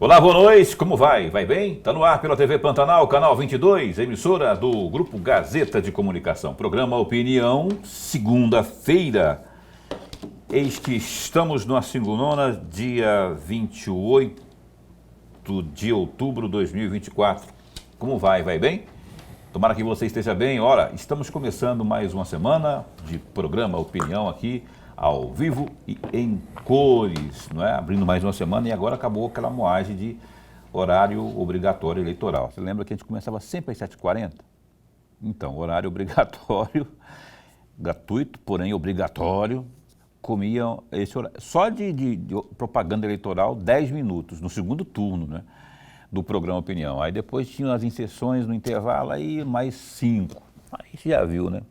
Olá, boa noite, como vai? Vai bem? Está no ar pela TV Pantanal, canal 22, emissora do Grupo Gazeta de Comunicação. Programa Opinião, segunda-feira. Eis que estamos na segunda, dia 28 de outubro de 2024. Como vai? Vai bem? Tomara que você esteja bem. Ora, estamos começando mais uma semana de programa Opinião aqui, ao vivo e em cores, não é? Abrindo mais uma semana e agora acabou aquela moagem de horário obrigatório eleitoral. Você lembra que a gente começava sempre às 7h40? Então, horário obrigatório, gratuito, porém obrigatório, comiam esse horário. Só de propaganda eleitoral, 10 minutos, no segundo turno, né? Do programa Opinião. Aí depois tinha as inserções no intervalo, aí mais 5. Aí você já viu, né?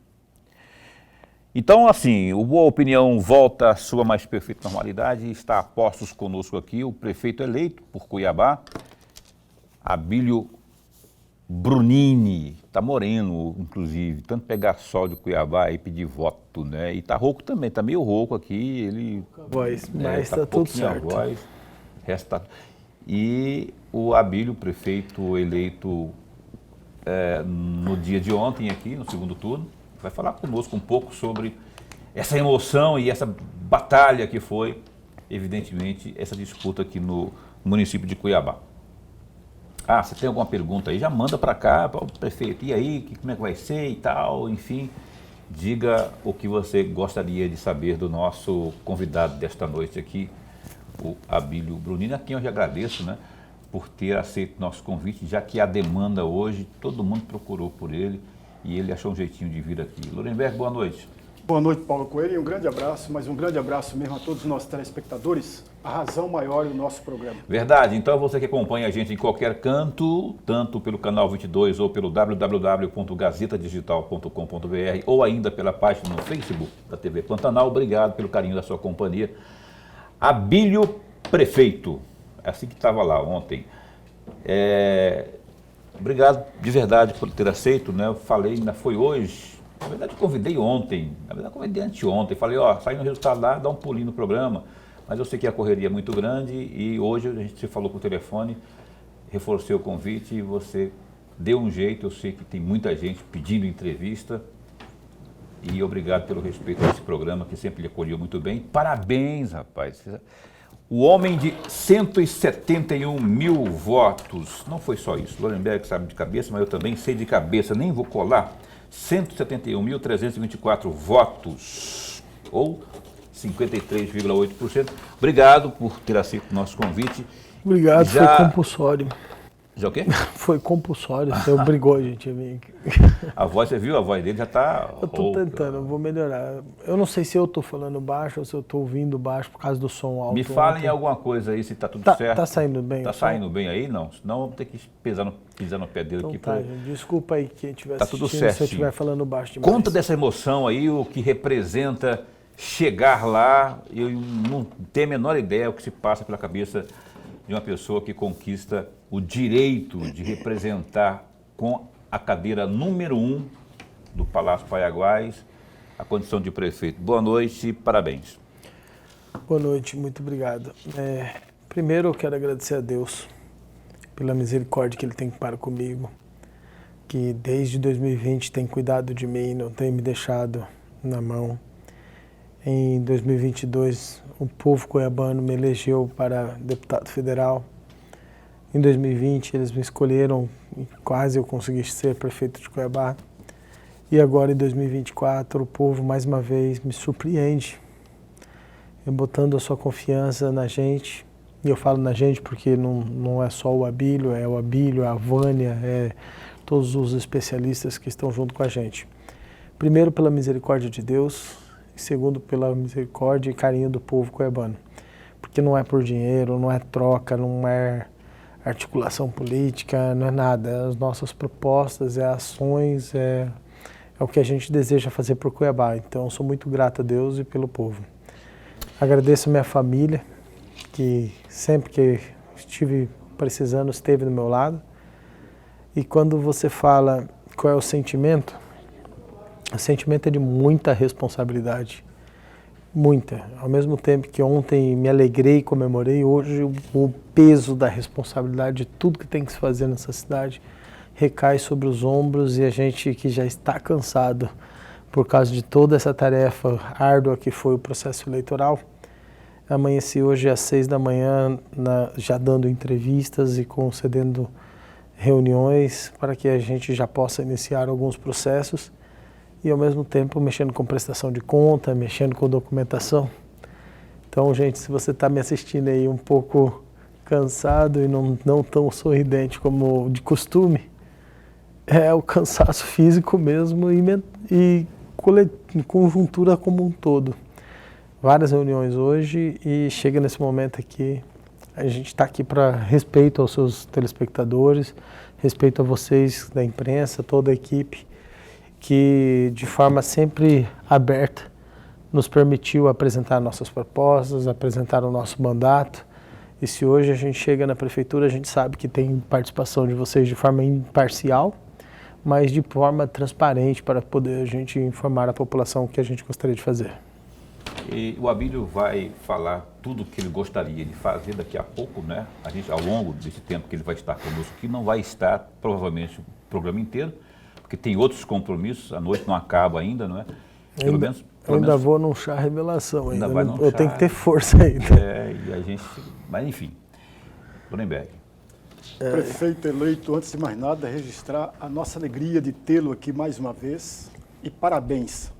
Então, assim, o Boa Opinião volta à sua mais perfeita normalidade. Está a postos conosco aqui o prefeito eleito por Cuiabá, Abílio Brunini. Está moreno, inclusive, tanto pegar sol de Cuiabá e pedir voto, né? E está rouco também, está meio rouco aqui. Ele, voz, mas está tudo certo. Voz, resta... E o Abílio, prefeito eleito no dia de ontem aqui, no segundo turno, vai falar conosco um pouco sobre essa emoção e essa batalha que foi, evidentemente, essa disputa aqui no município de Cuiabá. Ah, você tem alguma pergunta aí? Já manda para cá, para o prefeito. E aí, como é que vai ser e tal? Enfim, diga o que você gostaria de saber do nosso convidado desta noite aqui, o Abílio Brunini, a quem eu já agradeço, né, por ter aceito nosso convite, já que a demanda hoje, todo mundo procurou por ele e ele achou um jeitinho de vir aqui. Lorenberg, boa noite. Boa noite, Paulo Coelho, e um grande abraço, mas um grande abraço mesmo a todos os nossos telespectadores, a razão maior do nosso programa. Verdade, então você que acompanha a gente em qualquer canto, tanto pelo canal 22 ou pelo www.gazetadigital.com.br ou ainda pela página no Facebook da TV Pantanal, obrigado pelo carinho da sua companhia. Abílio Prefeito, assim que estava lá ontem. Obrigado de verdade por ter aceito, né? Eu falei, ainda foi hoje, na verdade eu convidei ontem, na verdade eu convidei anteontem, falei, ó, saindo o resultado lá, dá um pulinho no programa, mas eu sei que a correria é muito grande e hoje a gente se falou por telefone, reforcei o convite e você deu um jeito, eu sei que tem muita gente pedindo entrevista e obrigado pelo respeito a esse programa que sempre lhe acolheu muito bem. Parabéns, rapaz. O homem de 171 mil votos, não foi só isso, Lorenberg sabe de cabeça, mas eu também sei de cabeça, nem vou colar, 171.324 votos, ou 53,8%. Obrigado por ter aceito o nosso convite. Obrigado, foi compulsório. Já o quê? Foi compulsório, você obrigou a gente a vir aqui. A voz, você viu? A voz dele já está... Eu estou tentando, eu vou melhorar. Eu não sei se eu estou falando baixo ou se eu estou ouvindo baixo por causa do som alto. Me falem alguma coisa aí, se está tudo certo. Está saindo bem. Está saindo bem aí? Não, senão vamos ter que pisar no pé dele então aqui. Tá, gente, desculpa aí quem estiver tá tudo certo, se eu estiver falando baixo demais. Conta dessa emoção aí, o que representa chegar lá. Eu não tenho a menor ideia o que se passa pela cabeça de uma pessoa que conquista o direito de representar com a cadeira número 1 do Palácio Paiaguás a condição de prefeito. Boa noite e parabéns. Boa noite, muito obrigado. Primeiro eu quero agradecer a Deus pela misericórdia que Ele tem para comigo, que desde 2020 tem cuidado de mim, não tem me deixado na mão. Em 2022, o povo cuiabano me elegeu para deputado federal. Em 2020, eles me escolheram e quase eu consegui ser prefeito de Cuiabá. E agora, em 2024, o povo, mais uma vez, me surpreende, botando a sua confiança na gente. E eu falo na gente porque não é só o Abílio, é o Abílio, a Vânia, é todos os especialistas que estão junto com a gente. Primeiro, pela misericórdia de Deus, e segundo, pela misericórdia e carinho do povo cuiabano. Porque não é por dinheiro, não é troca, não é articulação política, não é nada. As nossas propostas, ações, é o que a gente deseja fazer por Cuiabá. Então, sou muito grato a Deus e pelo povo. Agradeço a minha família, que sempre que estive precisando, esteve do meu lado. E quando você fala qual é o sentimento é de muita responsabilidade. Muita. Ao mesmo tempo que ontem me alegrei e comemorei, hoje o peso da responsabilidade de tudo que tem que se fazer nessa cidade recai sobre os ombros, e a gente que já está cansado por causa de toda essa tarefa árdua que foi o processo eleitoral, amanheci hoje às 6 da manhã já dando entrevistas e concedendo reuniões para que a gente já possa iniciar alguns processos e ao mesmo tempo mexendo com prestação de conta, mexendo com documentação. Então, gente, se você está me assistindo aí um pouco cansado e não tão sorridente como de costume, é o cansaço físico mesmo e conjuntura como um todo. Várias reuniões hoje e chega nesse momento aqui, a gente está aqui para respeito aos seus telespectadores, respeito a vocês da imprensa, toda a equipe, que de forma sempre aberta nos permitiu apresentar nossas propostas, apresentar o nosso mandato. E se hoje a gente chega na prefeitura, a gente sabe que tem participação de vocês de forma imparcial, mas de forma transparente para poder a gente informar a população o que a gente gostaria de fazer. E o Abílio vai falar tudo o que ele gostaria de fazer daqui a pouco, né? A gente, ao longo desse tempo que ele vai estar conosco aqui, não vai estar provavelmente o programa inteiro, porque tem outros compromissos, a noite não acaba ainda, não é? Pelo menos vou num chá revelação ainda. Eu tenho que ter força ainda. E a gente, mas enfim, Lorenberg. Prefeito eleito, antes de mais nada, registrar a nossa alegria de tê-lo aqui mais uma vez e parabéns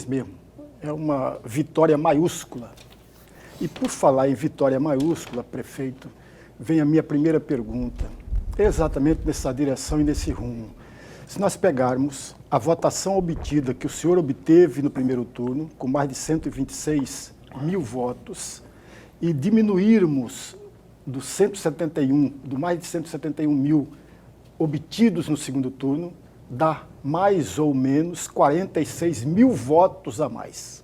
mesmo. É uma vitória maiúscula. E por falar em vitória maiúscula, prefeito, vem a minha primeira pergunta, exatamente nessa direção e nesse rumo. Se nós pegarmos a votação obtida que o senhor obteve no primeiro turno, com mais de 126 mil votos, e diminuirmos do mais de 171 mil obtidos no segundo turno, dá mais ou menos 46 mil votos a mais.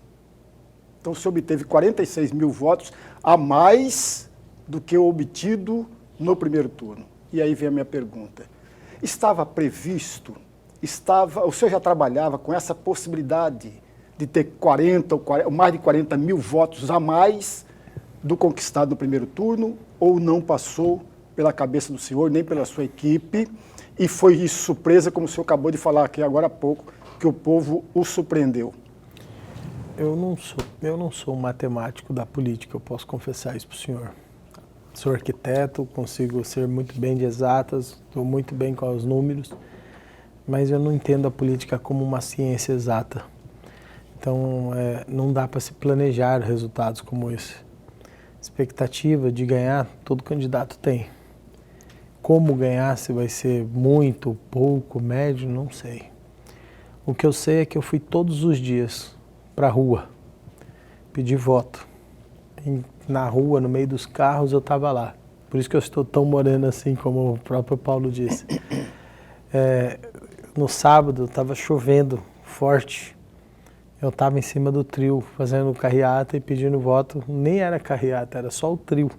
Então, o senhor obteve 46 mil votos a mais do que o obtido no primeiro turno. E aí vem a minha pergunta. Estava previsto, o senhor já trabalhava com essa possibilidade de ter 40 ou mais de 40 mil votos a mais do conquistado no primeiro turno, ou não passou pela cabeça do senhor, nem pela sua equipe, e foi isso surpresa, como o senhor acabou de falar aqui agora há pouco, que o povo o surpreendeu? Eu não sou um matemático da política, eu posso confessar isso para o senhor. Sou arquiteto, consigo ser muito bem de exatas, estou muito bem com os números, mas eu não entendo a política como uma ciência exata. Então, não dá para se planejar resultados como esse. Expectativa de ganhar, todo candidato tem. Como ganhar, se vai ser muito, pouco, médio, não sei. O que eu sei é que eu fui todos os dias para a rua, pedir voto. Na rua, no meio dos carros, eu estava lá. Por isso que eu estou tão moreno assim, como o próprio Paulo disse. No sábado, estava chovendo forte. Eu estava em cima do trio, fazendo carreata e pedindo voto. Nem era carreata, era só o trio,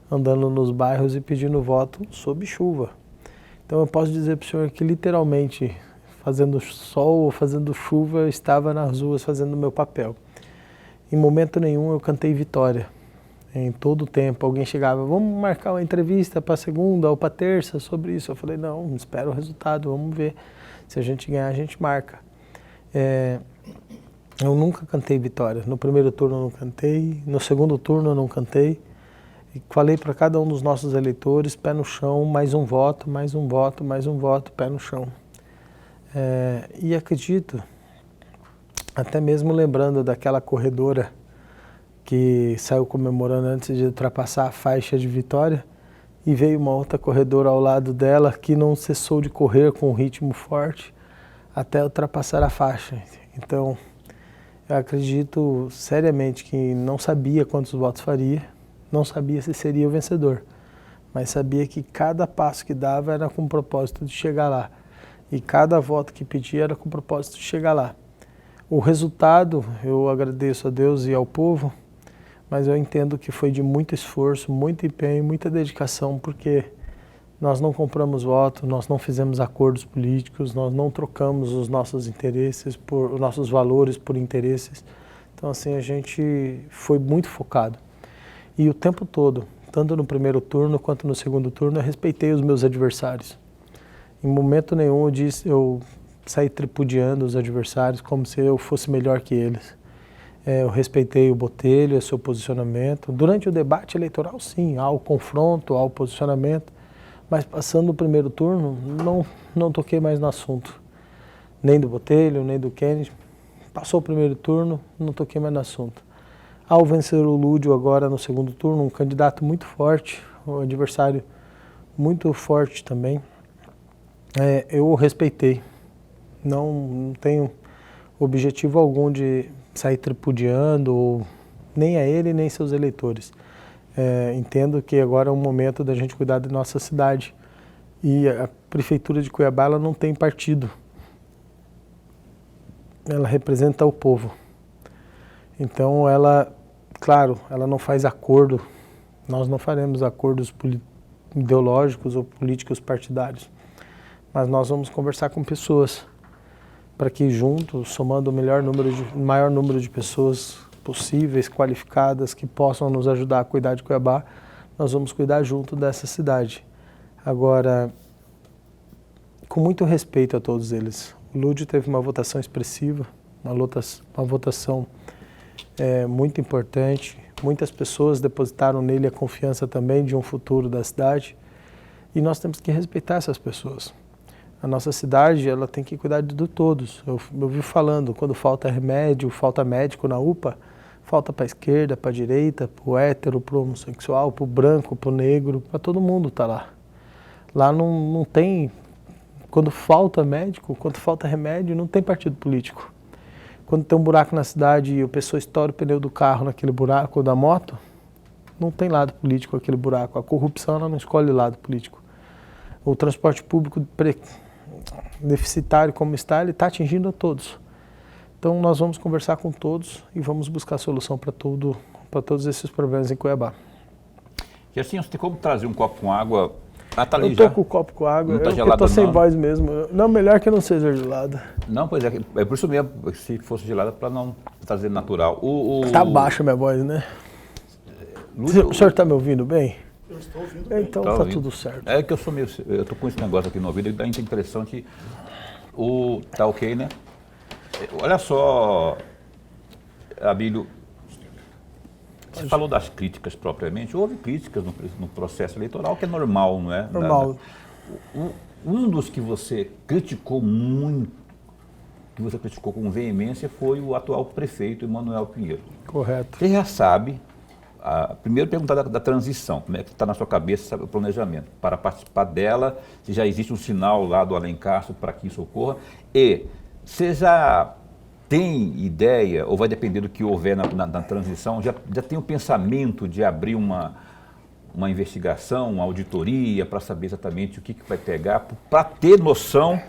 andando nos bairros e pedindo voto sob chuva. Então eu posso dizer para o senhor que literalmente, fazendo sol ou fazendo chuva, eu estava nas ruas fazendo o meu papel. Em momento nenhum eu cantei vitória. Em todo o tempo, alguém chegava, vamos marcar uma entrevista para segunda ou para terça sobre isso. Eu falei, não, espera o resultado, vamos ver. Se a gente ganhar, a gente marca. Eu nunca cantei vitória. No primeiro turno eu não cantei, no segundo turno eu não cantei. E falei para cada um dos nossos eleitores, pé no chão, mais um voto, mais um voto, mais um voto, pé no chão. E acredito, até mesmo lembrando daquela corredora que saiu comemorando antes de ultrapassar a faixa de vitória, e veio uma outra corredora ao lado dela que não cessou de correr com um ritmo forte até ultrapassar a faixa. Então, eu acredito seriamente que não sabia quantos votos faria, não sabia se seria o vencedor, mas sabia que cada passo que dava era com o propósito de chegar lá. E cada voto que pedia era com o propósito de chegar lá. O resultado, eu agradeço a Deus e ao povo, mas eu entendo que foi de muito esforço, muito empenho, muita dedicação, porque nós não compramos voto, nós não fizemos acordos políticos, nós não trocamos os nossos interesses, os nossos valores por interesses. Então Então, assim, a gente foi muito focado. E o tempo todo, tanto no primeiro turno quanto no segundo turno, eu respeitei os meus adversários. Em momento nenhum eu saí tripudiando os adversários como se eu fosse melhor que eles. Eu respeitei o Botelho, o seu posicionamento. Durante o debate eleitoral, sim, há o confronto, há o posicionamento. Mas passando o primeiro turno, não toquei mais no assunto. Nem do Botelho, nem do Kennedy. Passou o primeiro turno, não toquei mais no assunto. Ao vencer o Lúdio agora no segundo turno, um candidato muito forte, um adversário muito forte também, eu o respeitei. Não tenho objetivo algum de sair tripudiando, nem a ele, nem seus eleitores. Entendo que agora é o momento da gente cuidar da nossa cidade. E a Prefeitura de Cuiabá ela não tem partido. Ela representa o povo. Então ela, claro, ela não faz acordo, nós não faremos acordos ideológicos ou políticos partidários, mas nós vamos conversar com pessoas para que juntos, somando o maior número de pessoas possíveis, qualificadas, que possam nos ajudar a cuidar de Cuiabá, nós vamos cuidar junto dessa cidade. Agora, com muito respeito a todos eles. O Lúdio teve uma votação expressiva, uma votação muito importante. Muitas pessoas depositaram nele a confiança também de um futuro da cidade e nós temos que respeitar essas pessoas. A nossa cidade ela tem que cuidar de todos. Eu vi falando, quando falta remédio, falta médico na UPA, falta para a esquerda, para a direita, para o hétero, para o homossexual, para o branco, para o negro, para todo mundo tá lá. Lá não tem, quando falta médico, quando falta remédio, não tem partido político. Quando tem um buraco na cidade e a pessoa estoura o pneu do carro naquele buraco ou da moto, não tem lado político aquele buraco. A corrupção ela não escolhe lado político. O transporte público deficitário como está, ele está atingindo a todos. Então nós vamos conversar com todos e vamos buscar solução para todos esses problemas em Cuiabá. E assim, você tem como trazer um copo com água? Tá eu tô com o copo com água, eu tô sem voz mesmo. Não, melhor que não seja gelada. Não, pois é por isso mesmo, se fosse gelada, para não trazer natural. Tá baixa a minha voz, né? Lúcio, o senhor está me ouvindo bem? Eu estou ouvindo bem. Então tá tudo certo. É que eu tô com esse negócio aqui no ouvido e dá a impressão que tá ok, né? Olha só, Abílio, você falou das críticas propriamente, houve críticas no processo eleitoral, que é normal, não é? Normal. Um dos que você criticou muito, que você criticou com veemência, foi o atual prefeito, Emanuel Pinheiro. Correto. Você já sabe, primeiro perguntar da transição, como é que está na sua cabeça sabe, o planejamento, para participar dela, se já existe um sinal lá do Alencastro para que isso ocorra, e você já tem ideia, ou vai depender do que houver na transição, já tem o pensamento de abrir uma investigação, uma auditoria, para saber exatamente o que vai pegar, para ter noção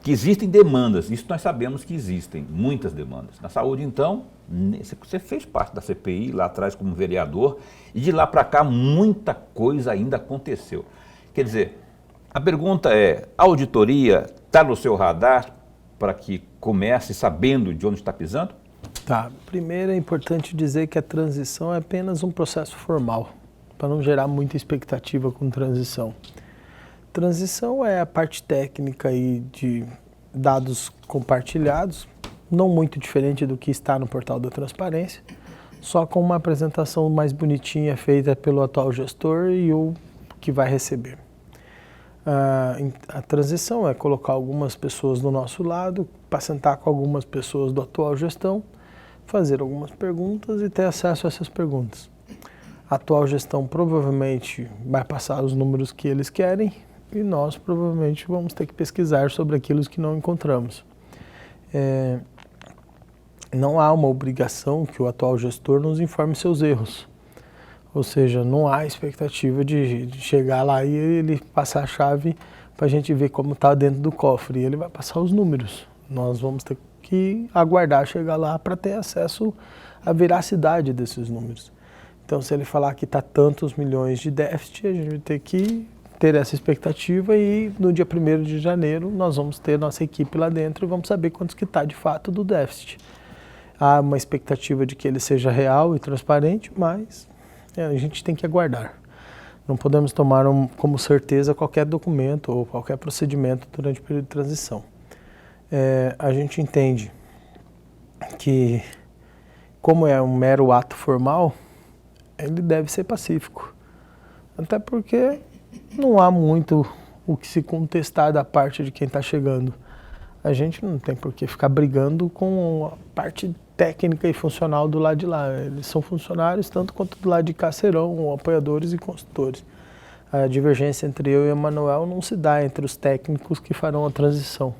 que existem demandas, isso nós sabemos que existem, muitas demandas. Na saúde, então, você fez parte da CPI lá atrás como vereador, e de lá para cá muita coisa ainda aconteceu. Quer dizer, a pergunta é, a auditoria está no seu radar para que comece sabendo de onde está pisando? Tá. Primeiro é importante dizer que a transição é apenas um processo formal, para não gerar muita expectativa com transição. Transição é a parte técnica aí de dados compartilhados, não muito diferente do que está no portal da transparência, só com uma apresentação mais bonitinha feita pelo atual gestor e o que vai receber. A transição é colocar algumas pessoas do nosso lado, para sentar com algumas pessoas da atual gestão, fazer algumas perguntas e ter acesso a essas perguntas. A atual gestão provavelmente vai passar os números que eles querem e nós provavelmente vamos ter que pesquisar sobre aquilo que não encontramos. Não há uma obrigação que o atual gestor nos informe seus erros. Ou seja, não há expectativa de chegar lá e ele passar a chave para a gente ver como está dentro do cofre. E ele vai passar os números. Nós vamos ter que aguardar chegar lá para ter acesso à veracidade desses números. Então, se ele falar que está tantos milhões de déficit, a gente vai ter que ter essa expectativa e no dia 1º de janeiro nós vamos ter nossa equipe lá dentro e vamos saber quantos que está de fato do déficit. Há uma expectativa de que ele seja real e transparente, mas a gente tem que aguardar. Não podemos tomar como certeza qualquer documento ou qualquer procedimento durante o período de transição. A gente entende que, como é um mero ato formal, ele deve ser pacífico. Até porque não há muito o que se contestar da parte de quem está chegando. A gente não tem por que ficar brigando com a parte técnica e funcional do lado de lá. Eles são funcionários, tanto quanto do lado de cá serão apoiadores e consultores. A divergência entre eu e o Emanuel não se dá entre os técnicos que farão a transição.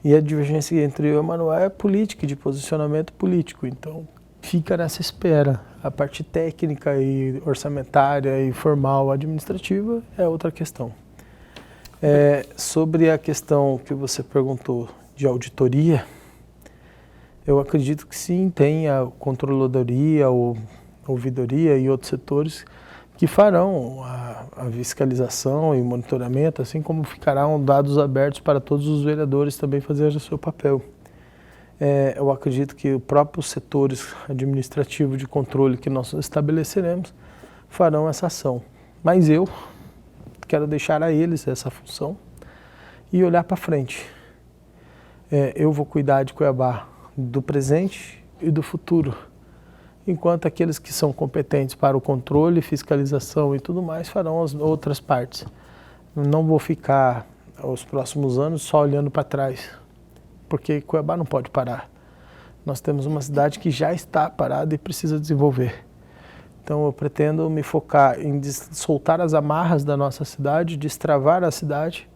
E a divergência entre eu e o Emanuel é política, de posicionamento político. Então, fica nessa espera. A parte técnica e orçamentária e formal administrativa é outra questão. Sobre a questão que você perguntou de auditoria, eu acredito que sim, tem a controladoria, ou ouvidoria e outros setores que farão a fiscalização e monitoramento, assim como ficarão dados abertos para todos os vereadores também fazerem o seu papel. Eu acredito que os próprios setores administrativos de controle que nós estabeleceremos farão essa ação. Mas eu quero deixar a eles essa função e olhar para frente. Eu vou cuidar de Cuiabá do presente e do futuro, enquanto aqueles que são competentes para o controle, fiscalização e tudo mais farão as outras partes. Não vou ficar os próximos anos só olhando para trás, porque Cuiabá não pode parar. Nós temos uma cidade que já está parada e precisa desenvolver. Então eu pretendo me focar em soltar as amarras da nossa cidade, destravar a cidade,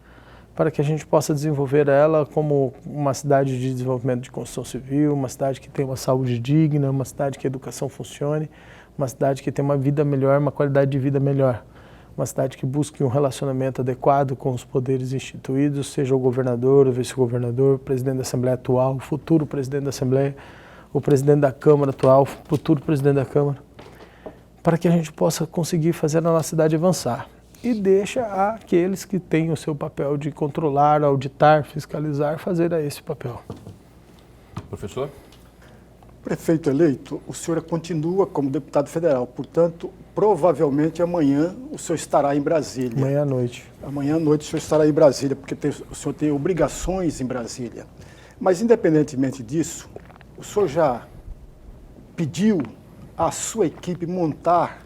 para que a gente possa desenvolver ela como uma cidade de desenvolvimento de construção civil, uma cidade que tenha uma saúde digna, uma cidade que a educação funcione, uma cidade que tenha uma vida melhor, uma qualidade de vida melhor, uma cidade que busque um relacionamento adequado com os poderes instituídos, seja o governador, o vice-governador, o presidente da Assembleia atual, o futuro presidente da Assembleia, o presidente da Câmara atual, o futuro presidente da Câmara, para que a gente possa conseguir fazer a nossa cidade avançar. E deixa aqueles que têm o seu papel de controlar, auditar, fiscalizar, fazer esse papel. Professor? Prefeito eleito, o senhor continua como deputado federal, portanto, provavelmente amanhã o senhor estará em Brasília. Amanhã à noite. Amanhã à noite o senhor estará em Brasília, porque o senhor tem obrigações em Brasília. Mas, independentemente disso, o senhor já pediu à sua equipe montar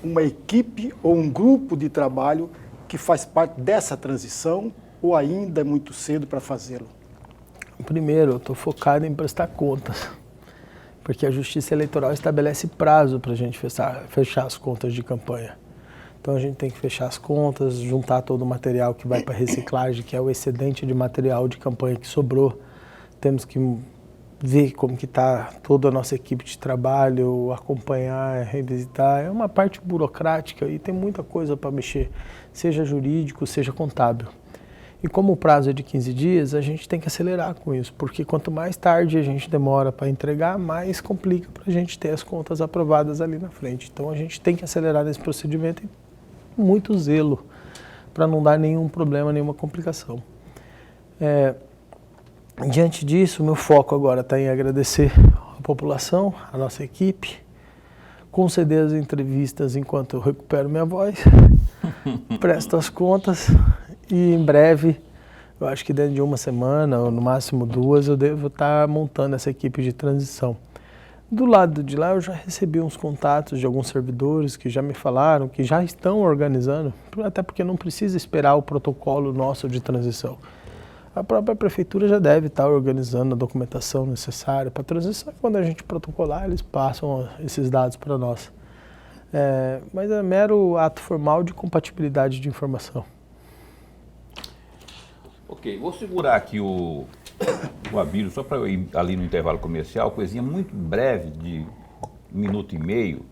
uma equipe ou um grupo de trabalho que faz parte dessa transição, ou ainda é muito cedo para fazê-lo? Primeiro, eu estou focado em prestar contas, porque a Justiça Eleitoral estabelece prazo para a gente fechar as contas de campanha. Então a gente tem que fechar as contas, juntar todo o material que vai para reciclagem, que é o excedente de material de campanha que sobrou. Temos que ver como que está toda a nossa equipe de trabalho, acompanhar, revisitar. É uma parte burocrática e tem muita coisa para mexer, seja jurídico, seja contábil. E como o prazo é de 15 dias, a gente tem que acelerar com isso, porque quanto mais tarde a gente demora para entregar, mais complica para a gente ter as contas aprovadas ali na frente. Então a gente tem que acelerar nesse procedimento e muito zelo, para não dar nenhum problema, nenhuma complicação. Diante disso, meu foco agora está em agradecer a população, a nossa equipe, conceder as entrevistas enquanto eu recupero minha voz, presto as contas e em breve, eu acho que dentro de uma semana ou no máximo 2, eu devo estar montando essa equipe de transição. Do lado de lá eu já recebi uns contatos de alguns servidores que já me falaram que já estão organizando, até porque não precisa esperar o protocolo nosso de transição. A própria prefeitura já deve estar organizando a documentação necessária para a transição. Quando a gente protocolar, eles passam esses dados para nós. Mas é mero ato formal de compatibilidade de informação. Ok, vou segurar aqui o Abílio, só para eu ir ali no intervalo comercial, coisinha muito breve, de 1 minuto e meio,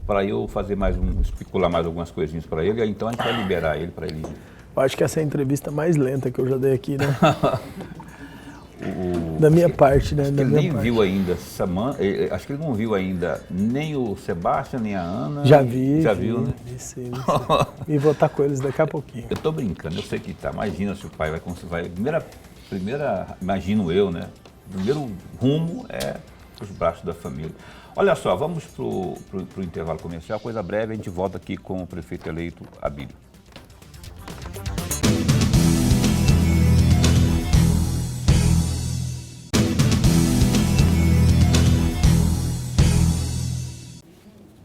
para eu fazer especular mais algumas coisinhas para ele, então a gente vai liberar ele para ele. Eu acho que essa é a entrevista mais lenta que eu já dei aqui, né? Da minha parte, né? Acho que ele nem viu ainda, acho que ele não viu ainda nem o Sebastião, nem a Ana. Já vi. Já viu, né? Sim. E vou estar com eles daqui a pouquinho. Eu tô brincando, eu sei que tá. Imagina se o pai vai... Imagino eu, né? O primeiro rumo é os braços da família. Olha só, vamos para o intervalo comercial, coisa breve, a gente volta aqui com o prefeito eleito Abílio.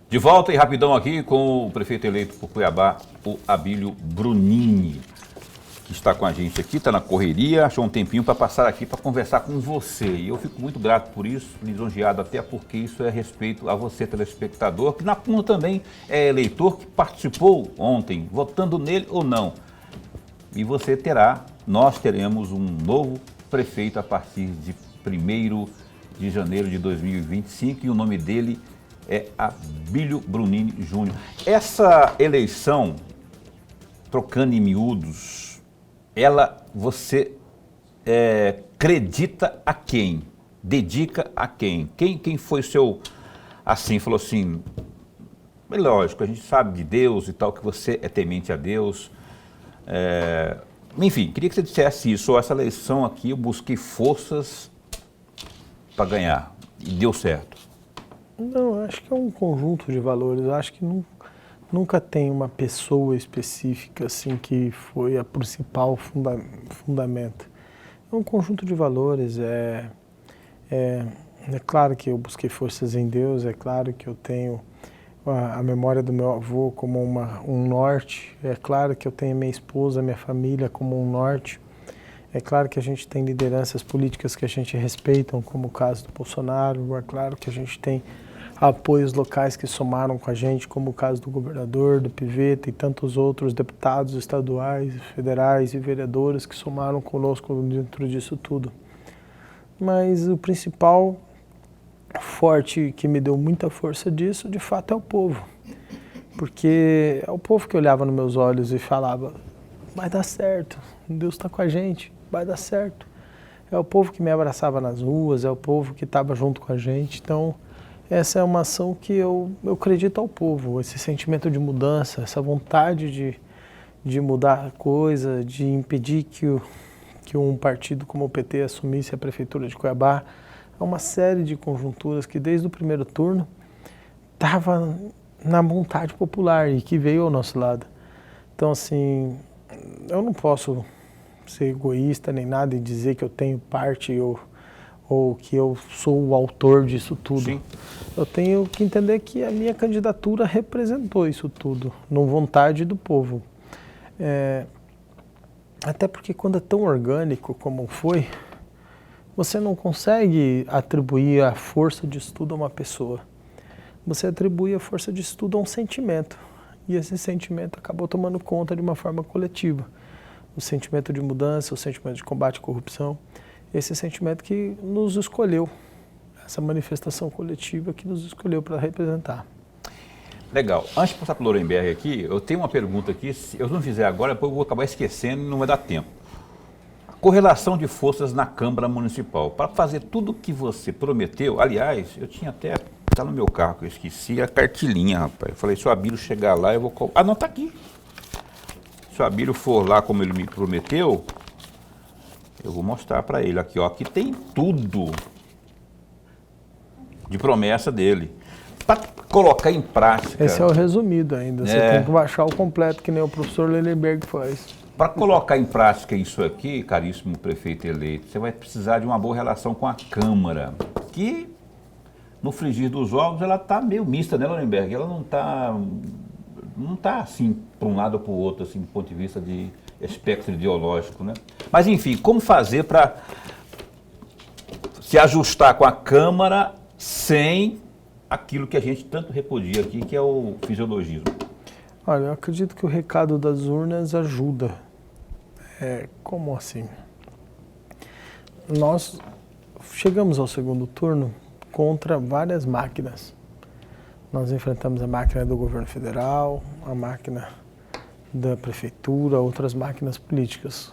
De volta e rapidão aqui com o prefeito eleito por Cuiabá, o Abílio Brunini, que está com a gente aqui, está na correria, achou um tempinho para passar aqui para conversar com você. E eu fico muito grato por isso, lisonjeado até porque isso é respeito a você, telespectador, que na ponta também é eleitor, que participou ontem, votando nele ou não. E você terá, nós teremos um novo prefeito a partir de 1º de janeiro de 2025 e o nome dele é Abílio Brunini Júnior. Essa eleição, trocando em miúdos, você acredita a quem? Dedica a quem? Quem foi seu, assim, falou assim, é lógico, a gente sabe de Deus e tal, que você é temente a Deus. Enfim, queria que você dissesse isso, essa eleição aqui eu busquei forças para ganhar e deu certo. Não, acho que é um conjunto de valores. Eu acho que nunca tem uma pessoa específica assim que foi a principal fundamento. É um conjunto de valores. É claro que eu busquei forças em Deus. É claro que eu tenho a memória do meu avô como um norte. É claro que eu tenho minha esposa, minha família como um norte. É claro que a gente tem lideranças políticas que a gente respeita, como o caso do Bolsonaro. É claro que a gente tem apoios locais que somaram com a gente, como o caso do governador, do Piveta e tantos outros deputados estaduais, federais e vereadores que somaram conosco dentro disso tudo. Mas o principal forte que me deu muita força disso, de fato, é o povo. Porque é o povo que olhava nos meus olhos e falava, vai dar certo, Deus está com a gente, vai dar certo. É o povo que me abraçava nas ruas, é o povo que estava junto com a gente. Então, essa é uma ação que eu acredito ao povo, esse sentimento de mudança, essa vontade de mudar a coisa, de impedir que um partido como o PT assumisse a Prefeitura de Cuiabá. É uma série de conjunturas que desde o primeiro turno estava na vontade popular e que veio ao nosso lado. Então, assim, eu não posso ser egoísta nem nada e dizer que eu tenho parte ou que eu sou o autor disso tudo. Sim. Eu tenho que entender que a minha candidatura representou isso tudo, na vontade do povo. Até porque quando é tão orgânico como foi, você não consegue atribuir a força de estudo a uma pessoa. Você atribui a força de estudo a um sentimento. E esse sentimento acabou tomando conta de uma forma coletiva. O sentimento de mudança, o sentimento de combate à corrupção, esse sentimento que nos escolheu, essa manifestação coletiva que nos escolheu para representar. Legal. Antes de passar para o Lorenberg aqui, eu tenho uma pergunta aqui, se eu não fizer agora, depois eu vou acabar esquecendo e não vai dar tempo. A correlação de forças na Câmara Municipal, para fazer tudo o que você prometeu, aliás, eu tinha até, está no meu carro, que eu esqueci a cartilinha, rapaz. Eu falei, se o Abílio chegar lá, eu vou... Ah, não, está aqui. Se o Abílio for lá como ele me prometeu, eu vou mostrar para ele aqui, ó, aqui tem tudo de promessa dele. Para colocar em prática... Esse é o resumido ainda, você tem que baixar o completo, que nem o professor Lellenberg faz. Para colocar em prática isso aqui, caríssimo prefeito eleito, você vai precisar de uma boa relação com a Câmara, que, no frigir dos ovos, ela está meio mista, né, Lorenberg? Ela não está assim, para um lado ou para o outro, assim, do ponto de vista de espectro ideológico, né? Mas, enfim, como fazer para se ajustar com a Câmara sem aquilo que a gente tanto repudia aqui, que é o fisiologismo? Olha, eu acredito que o recado das urnas ajuda. Como assim? Nós chegamos ao segundo turno contra várias máquinas. Nós enfrentamos a máquina do governo federal, a máquina da prefeitura, outras máquinas políticas.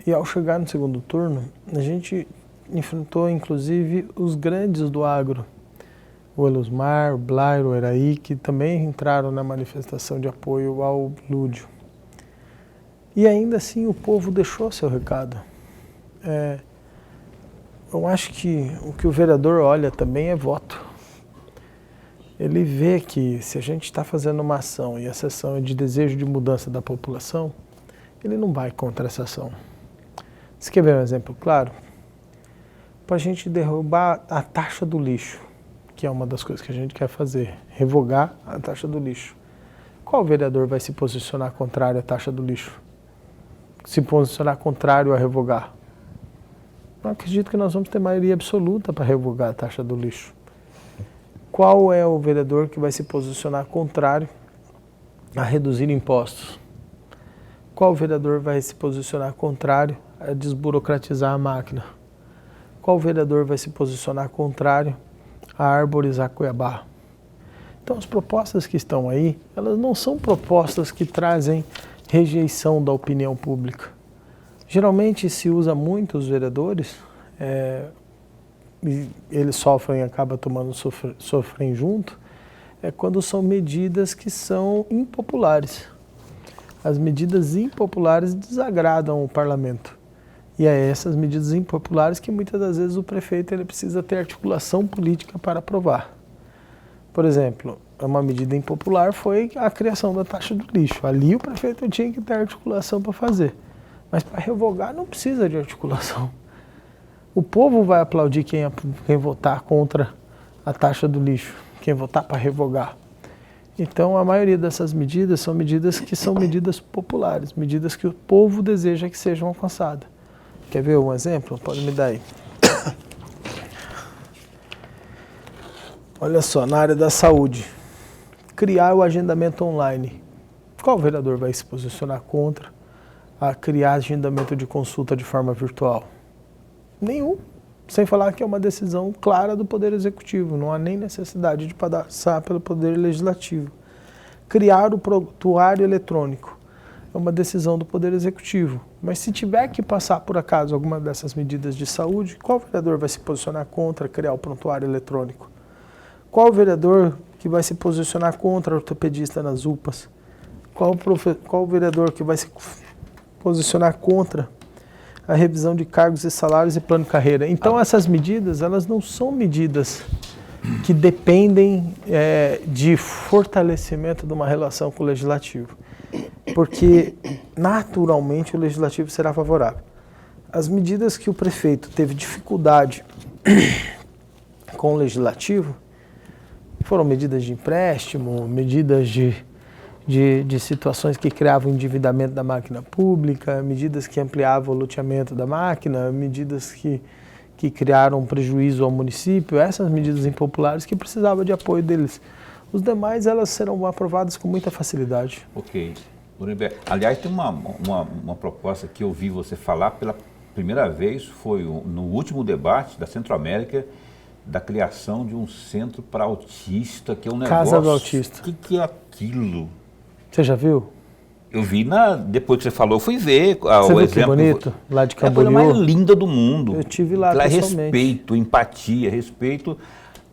E ao chegar no segundo turno, a gente enfrentou inclusive os grandes do agro, o Elusmar, o Blairo, o Eraí, que também entraram na manifestação de apoio ao Lúdio. E ainda assim o povo deixou seu recado. Eu acho que o que o vereador olha também é voto. Ele vê que se a gente está fazendo uma ação e essa ação é de desejo de mudança da população, ele não vai contra essa ação. Você quer ver um exemplo claro? Para a gente derrubar a taxa do lixo, que é uma das coisas que a gente quer fazer, revogar a taxa do lixo. Qual vereador vai se posicionar contrário à taxa do lixo? Se posicionar contrário a revogar? Eu acredito que nós vamos ter maioria absoluta para revogar a taxa do lixo. Qual é o vereador que vai se posicionar contrário a reduzir impostos? Qual vereador vai se posicionar contrário a desburocratizar a máquina? Qual vereador vai se posicionar contrário a arborizar Cuiabá? Então, as propostas que estão aí, elas não são propostas que trazem rejeição da opinião pública. Geralmente se usa muito os vereadores, e eles sofrem e acabam tomando sofrem junto, quando são medidas que são impopulares. As medidas impopulares desagradam o parlamento. E é essas medidas impopulares que muitas das vezes o prefeito ele precisa ter articulação política para aprovar. Por exemplo, uma medida impopular foi a criação da taxa do lixo. Ali o prefeito tinha que ter articulação para fazer. Mas para revogar não precisa de articulação. O povo vai aplaudir quem votar contra a taxa do lixo, quem votar para revogar. Então a maioria dessas medidas são medidas que são medidas populares, medidas que o povo deseja que sejam alcançadas. Quer ver um exemplo? Pode me dar aí. Olha só, na área da saúde, criar o agendamento online. Qual vereador vai se posicionar contra a criar agendamento de consulta de forma virtual? Nenhum. Sem falar que é uma decisão clara do Poder Executivo, não há nem necessidade de passar pelo Poder Legislativo. Criar o prontuário eletrônico é uma decisão do Poder Executivo. Mas se tiver que passar, por acaso, alguma dessas medidas de saúde, qual vereador vai se posicionar contra criar o prontuário eletrônico? Qual vereador que vai se posicionar contra o ortopedista nas UPAs? Qual vereador que vai se posicionar contra a revisão de cargos e salários e plano de carreira? Então essas medidas, elas não são medidas que dependem de fortalecimento de uma relação com o Legislativo, porque naturalmente o Legislativo será favorável. As medidas que o prefeito teve dificuldade com o Legislativo foram medidas de empréstimo, medidas de situações que criavam endividamento da máquina pública, medidas que ampliavam o loteamento da máquina, medidas que criaram prejuízo ao município, essas medidas impopulares que precisavam de apoio deles. Os demais, elas serão aprovadas com muita facilidade. Ok. Nuremberg, aliás, tem uma proposta que eu vi você falar pela primeira vez, foi no último debate da Centro-América, da criação de um centro para autista, que é um negócio... Casa do autista. O que é aquilo? Você já viu? Eu vi, depois que você falou, eu fui ver você o viu exemplo. Que bonito, lá de Camboriú. É a coisa mais linda do mundo. Eu tive lá pessoalmente. Respeito, empatia, respeito,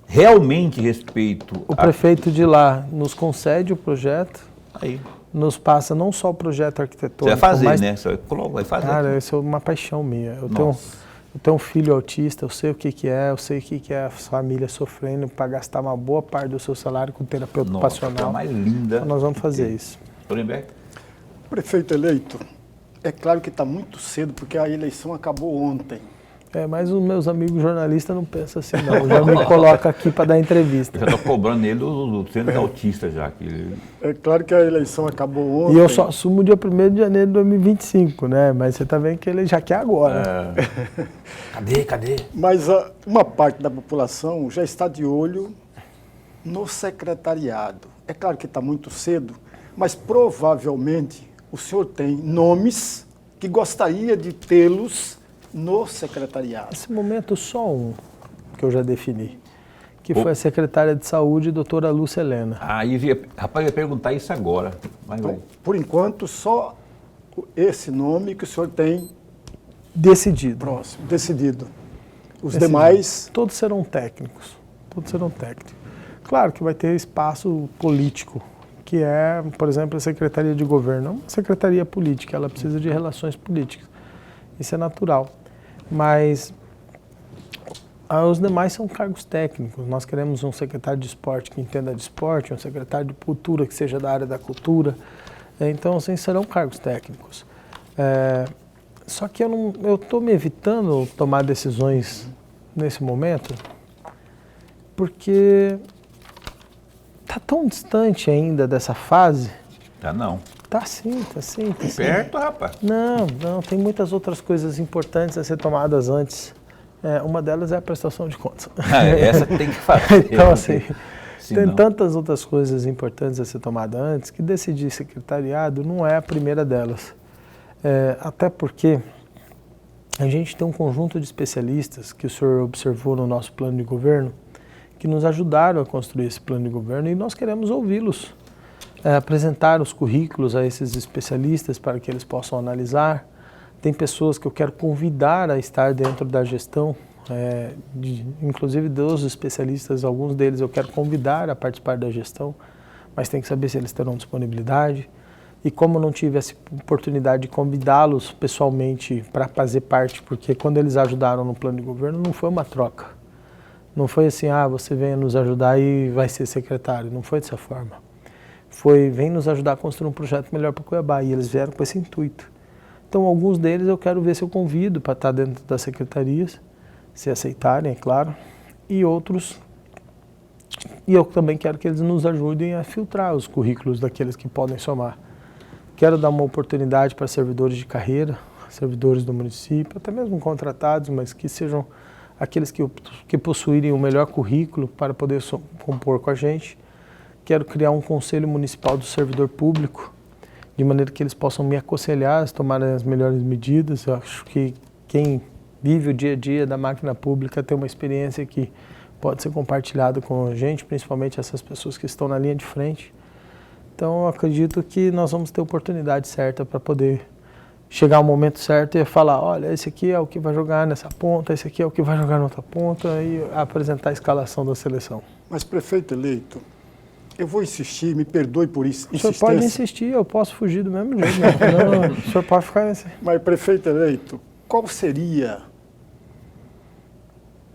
realmente respeito. O prefeito de lá nos concede o projeto, Aí. nos passa não só o projeto arquitetônico... Você vai fazer, mas, né? Você vai fazer. Cara, isso é uma paixão minha. Eu tenho um filho autista, eu sei o que é, eu sei o que é a família sofrendo para gastar uma boa parte do seu salário com terapeuta ocupacional. É mais linda. Então nós vamos fazer isso. Nuremberg? Prefeito eleito, é claro que está muito cedo, porque a eleição acabou ontem. Mas os meus amigos jornalistas não pensam assim, não. Já me coloca aqui para dar entrevista. Eu já estou cobrando ele do centro autista já. Que... É claro que a eleição acabou ontem. E eu só assumo dia 1º de janeiro de 2025, né? Mas você está vendo que ele já quer agora. Cadê? Mas uma parte da população já está de olho no secretariado. É claro que está muito cedo, mas provavelmente o senhor tem nomes que gostaria de tê-los no secretariado. Nesse momento, só um que eu já defini, que foi a secretária de Saúde, doutora Lúcia Helena. Rapaz, eu ia perguntar isso agora. Mas então, por enquanto, só esse nome que o senhor tem decidido. Próximo, decidido. Os demais... Todos serão técnicos. Claro que vai ter espaço político, que é, por exemplo, a Secretaria de Governo. Não uma secretaria política, ela precisa de relações políticas. Isso é natural. Mas Os demais são cargos técnicos. Nós queremos um secretário de esporte que entenda de esporte, um secretário de cultura que seja da área da cultura. Então, assim, serão cargos técnicos. Só que eu estou me evitando tomar decisões nesse momento, porque está tão distante ainda dessa fase. Tá não. Tá sim. Perto, rapaz. Não, tem muitas outras coisas importantes a ser tomadas antes. Uma delas é a prestação de contas. Essa que tem que fazer. Então, assim, tem não. tantas outras coisas importantes a ser tomadas antes que decidir secretariado não é a primeira delas. Até porque a gente tem um conjunto de especialistas que o senhor observou no nosso plano de governo, que nos ajudaram a construir esse plano de governo e nós queremos ouvi-los. Apresentar os currículos a esses especialistas para que eles possam analisar. Tem pessoas que eu quero convidar a estar dentro da gestão, inclusive dos especialistas, alguns deles eu quero convidar a participar da gestão, mas tem que saber se eles terão disponibilidade. E como eu não tive essa oportunidade de convidá-los pessoalmente para fazer parte, porque quando eles ajudaram no plano de governo não foi uma troca. Não foi assim, você venha nos ajudar e vai ser secretário. Não foi dessa forma. Foi, vem nos ajudar a construir um projeto melhor para Cuiabá. E eles vieram com esse intuito. Então, alguns deles eu quero ver se eu convido para estar dentro das secretarias, se aceitarem, é claro. E outros, e eu também quero que eles nos ajudem a filtrar os currículos daqueles que podem somar. Quero dar uma oportunidade para servidores de carreira, servidores do município, até mesmo contratados, mas que sejam aqueles que possuírem o melhor currículo para poder compor com a gente. Quero criar um conselho municipal do servidor público, de maneira que eles possam me aconselhar, tomarem as melhores medidas. Eu acho que quem vive o dia a dia da máquina pública tem uma experiência que pode ser compartilhada com a gente, principalmente essas pessoas que estão na linha de frente. Então, eu acredito que nós vamos ter a oportunidade certa para poder chegar ao momento certo e falar, olha, esse aqui é o que vai jogar nessa ponta, esse aqui é o que vai jogar na outra ponta, e apresentar a escalação da seleção. Mas, prefeito eleito, eu vou insistir, me perdoe por isso. O senhor pode insistir, eu posso fugir do mesmo jeito. Não, o senhor pode ficar nesse... Mas, prefeito eleito, qual seria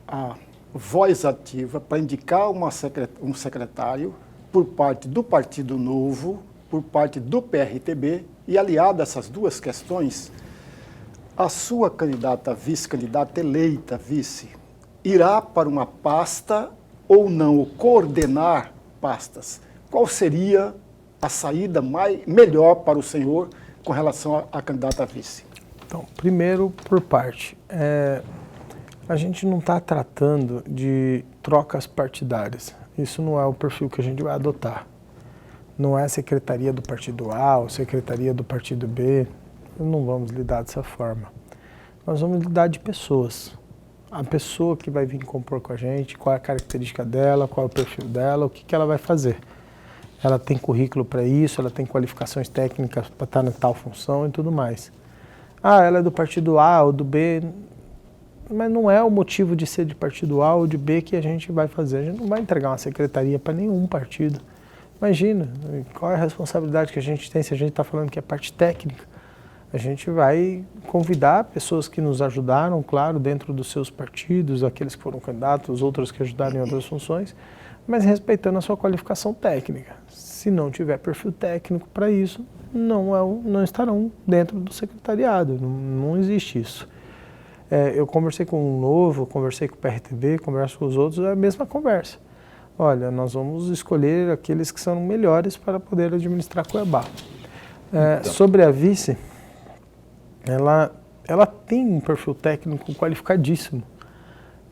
a voz ativa para indicar um secretário por parte do Partido Novo, por parte do PRTB, e aliado a essas duas questões, a sua candidata vice-candidata eleita vice irá para uma pasta ou não, ou coordenar pastas? Qual seria a saída melhor para o senhor com relação à candidata vice? Então, primeiro, por parte. A gente não está tratando de trocas partidárias. Isso não é o perfil que a gente vai adotar. Não é a secretaria do partido A ou secretaria do partido B. Não vamos lidar dessa forma. Nós vamos lidar de pessoas. A pessoa que vai vir compor com a gente, qual é a característica dela, qual é o perfil dela, o que ela vai fazer. Ela tem currículo para isso, ela tem qualificações técnicas para estar na tal função e tudo mais. Ela é do partido A ou do B, mas não é o motivo de ser de partido A ou de B que a gente vai fazer. A gente não vai entregar uma secretaria para nenhum partido. Imagina, qual é a responsabilidade que a gente tem se a gente está falando que é parte técnica. A gente vai convidar pessoas que nos ajudaram, claro, dentro dos seus partidos, aqueles que foram candidatos, os outros que ajudaram em outras funções, mas respeitando a sua qualificação técnica. Se não tiver perfil técnico para isso, não estarão dentro do secretariado, não existe isso. Eu conversei com o Novo, conversei com o PRTB, converso com os outros, é a mesma conversa. Olha, nós vamos escolher aqueles que são melhores para poder administrar Cuiabá. Sobre a vice, ela tem um perfil técnico qualificadíssimo.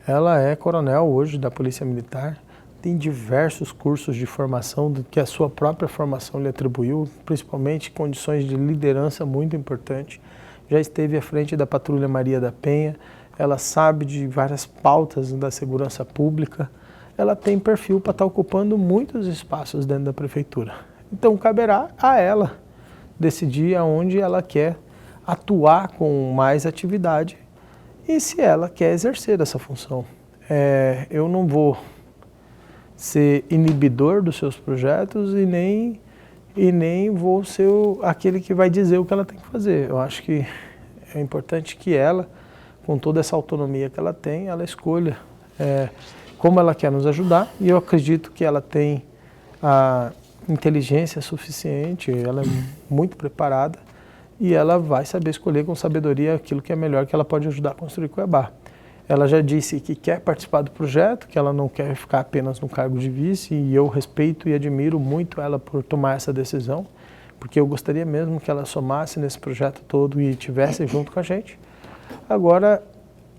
Ela é coronel hoje da Polícia Militar, tem diversos cursos de formação que a sua própria formação lhe atribuiu, principalmente condições de liderança muito importantes. Já esteve à frente da Patrulha Maria da Penha, ela sabe de várias pautas da segurança pública, ela tem perfil para estar ocupando muitos espaços dentro da prefeitura. Então, caberá a ela decidir aonde ela quer atuar com mais atividade e se ela quer exercer essa função. Eu não vou ser inibidor dos seus projetos e nem vou ser aquele que vai dizer o que ela tem que fazer. Eu acho que é importante que ela, com toda essa autonomia que ela tem, ela escolha como ela quer nos ajudar, e eu acredito que ela tem a inteligência suficiente, ela é muito preparada e ela vai saber escolher com sabedoria aquilo que é melhor, que ela pode ajudar a construir Cuiabá. Ela já disse que quer participar do projeto, que ela não quer ficar apenas no cargo de vice, e eu respeito e admiro muito ela por tomar essa decisão, porque eu gostaria mesmo que ela somasse nesse projeto todo e estivesse junto com a gente. Agora,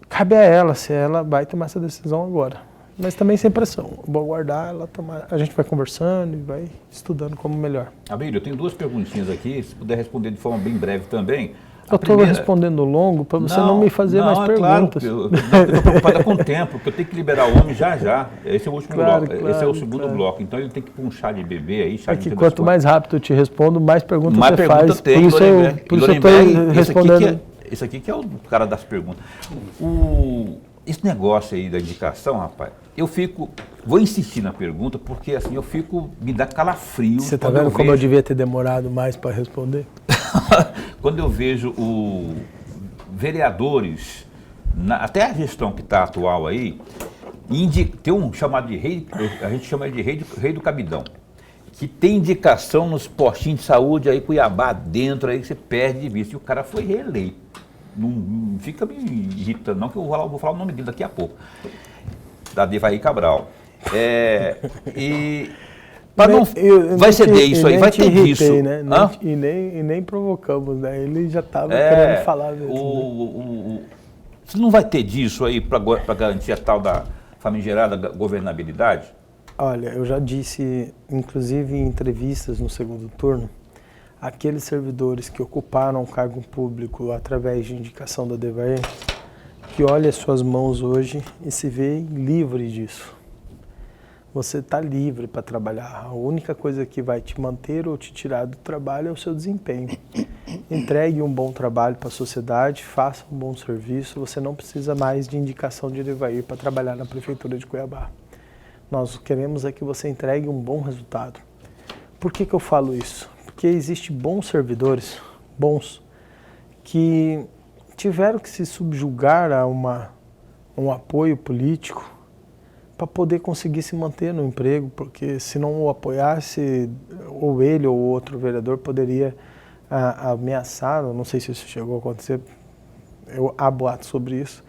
cabe a ela se ela vai tomar essa decisão agora. Mas também sem pressão. Vou aguardar ela tomar. A gente vai conversando e vai estudando como melhor. Abílio, eu tenho duas perguntinhas aqui, se puder responder de forma bem breve também. Eu estou respondendo longo para você não me fazer mais perguntas. Claro, eu estou preocupado com o tempo, porque eu tenho que liberar o homem já. Esse é o último bloco, esse é o segundo bloco. Então ele tem que ir para um chá de bebê aí, chá de quanto mais rápido eu te respondo, mais perguntas mais você pergunta faz. Tem, por isso eu estou respondendo. Esse aqui que é o cara das perguntas. Esse negócio aí da indicação, rapaz, vou insistir na pergunta, porque assim, me dá calafrio. Você está vendo como eu devia ter demorado mais para responder? Quando eu vejo vereadores, até a gestão que está atual aí, tem um chamado de rei, a gente chama ele de rei do cabidão, que tem indicação nos postinhos de saúde aí, Cuiabá dentro, aí você perde de vista, e o cara foi reeleito. Não fica me irritando, não, que eu vou falar o nome dele daqui a pouco. Da Devair Cabral. Vai ceder isso aí, vai ter disso. Né? E nem provocamos, né? Ele já estava querendo falar mesmo. Você não vai ter disso aí para garantir a tal da famigerada governabilidade? Olha, eu já disse, inclusive em entrevistas no segundo turno, aqueles servidores que ocuparam o cargo público através de indicação da Devair, que olhe as suas mãos hoje e se vê livre disso. Você está livre para trabalhar. A única coisa que vai te manter ou te tirar do trabalho é o seu desempenho. Entregue um bom trabalho para a sociedade, faça um bom serviço. Você não precisa mais de indicação de Devair para trabalhar na Prefeitura de Cuiabá. Nós queremos é que você entregue um bom resultado. Por que eu falo isso? Porque existem bons servidores, que tiveram que se subjugar a um apoio político para poder conseguir se manter no emprego, porque se não o apoiasse, ou ele ou outro vereador poderia ameaçar, não sei se isso chegou a acontecer, há boatos sobre isso,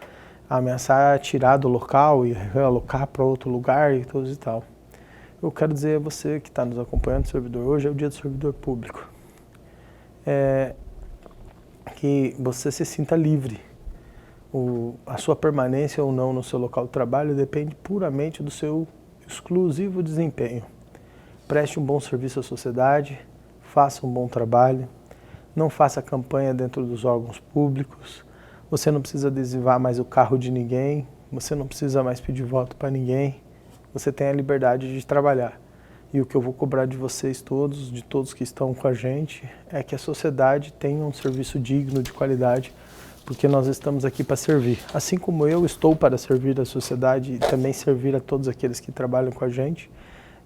ameaçar tirar do local e realocar para outro lugar e tudo e tal. Eu quero dizer a você que está nos acompanhando, servidor, hoje é o dia do servidor público. Que você se sinta livre. A sua permanência ou não no seu local de trabalho depende puramente do seu exclusivo desempenho. Preste um bom serviço à sociedade, faça um bom trabalho, não faça campanha dentro dos órgãos públicos, você não precisa adesivar mais o carro de ninguém, você não precisa mais pedir voto para ninguém. Você tem a liberdade de trabalhar. E o que eu vou cobrar de vocês todos, de todos que estão com a gente, é que a sociedade tenha um serviço digno, de qualidade, porque nós estamos aqui para servir. Assim como eu estou para servir a sociedade e também servir a todos aqueles que trabalham com a gente,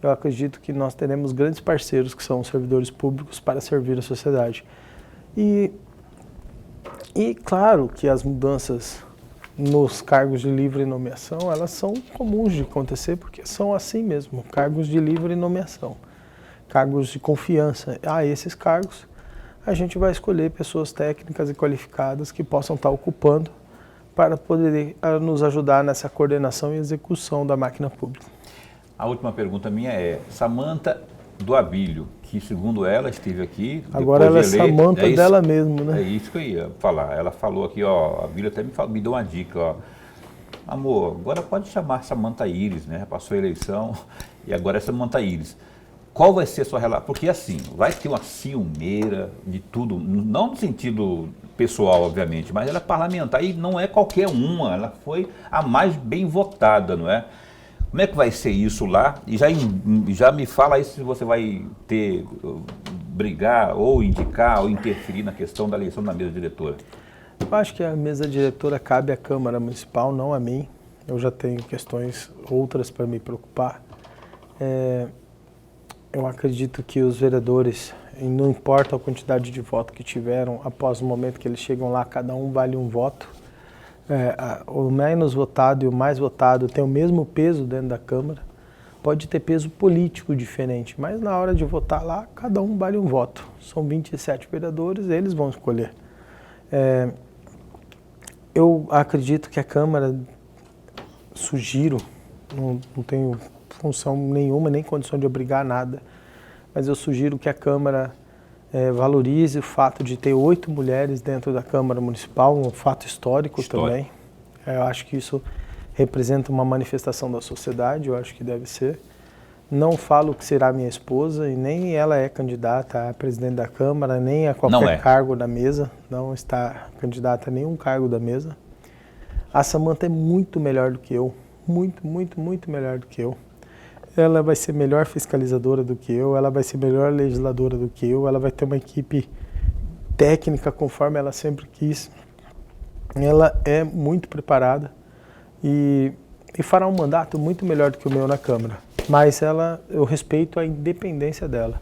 eu acredito que nós teremos grandes parceiros, que são os servidores públicos, para servir a sociedade. E claro que as mudanças nos cargos de livre nomeação, elas são comuns de acontecer, porque são assim mesmo, cargos de livre nomeação, cargos de confiança. Esses cargos, a gente vai escolher pessoas técnicas e qualificadas que possam estar ocupando para poder nos ajudar nessa coordenação e execução da máquina pública. A última pergunta minha é, Samanta do Abílio, que segundo ela esteve aqui... Agora ela é Samanta dela mesmo, né? É isso que eu ia falar. Ela falou aqui, ó, a Abílio até me deu uma dica, ó. Amor, agora pode chamar Samanta Iris, né? Passou a eleição e agora é Samanta Iris. Qual vai ser a sua relação? Porque assim, vai ter uma ciumeira de tudo, não no sentido pessoal, obviamente, mas ela é parlamentar e não é qualquer uma, ela foi a mais bem votada, não é? Como é que vai ser isso lá? E já me fala aí se você vai brigar ou indicar ou interferir na questão da eleição da mesa diretora. Eu acho que a mesa diretora cabe à Câmara Municipal, não a mim. Eu já tenho questões outras para me preocupar. Eu acredito que os vereadores, não importa a quantidade de voto que tiveram, após o momento que eles chegam lá, cada um vale um voto. o menos votado e o mais votado tem o mesmo peso dentro da Câmara. Pode ter peso político diferente, mas na hora de votar lá, cada um vale um voto. São 27 vereadores, eles vão escolher. Eu acredito que a Câmara, sugiro, não tenho função nenhuma, nem condição de obrigar nada, mas eu sugiro que a Câmara valorize o fato de ter 8 mulheres dentro da Câmara Municipal, um fato histórico também. Eu acho que isso representa uma manifestação da sociedade, eu acho que deve ser. Não falo que será minha esposa e nem ela é candidata a presidente da Câmara, nem a qualquer cargo da mesa, não está candidata a nenhum cargo da mesa. A Samantha é muito melhor do que eu, muito, muito, muito melhor do que eu. Ela vai ser melhor fiscalizadora do que eu, ela vai ser melhor legisladora do que eu, ela vai ter uma equipe técnica conforme ela sempre quis. Ela é muito preparada e fará um mandato muito melhor do que o meu na Câmara. Mas eu respeito a independência dela.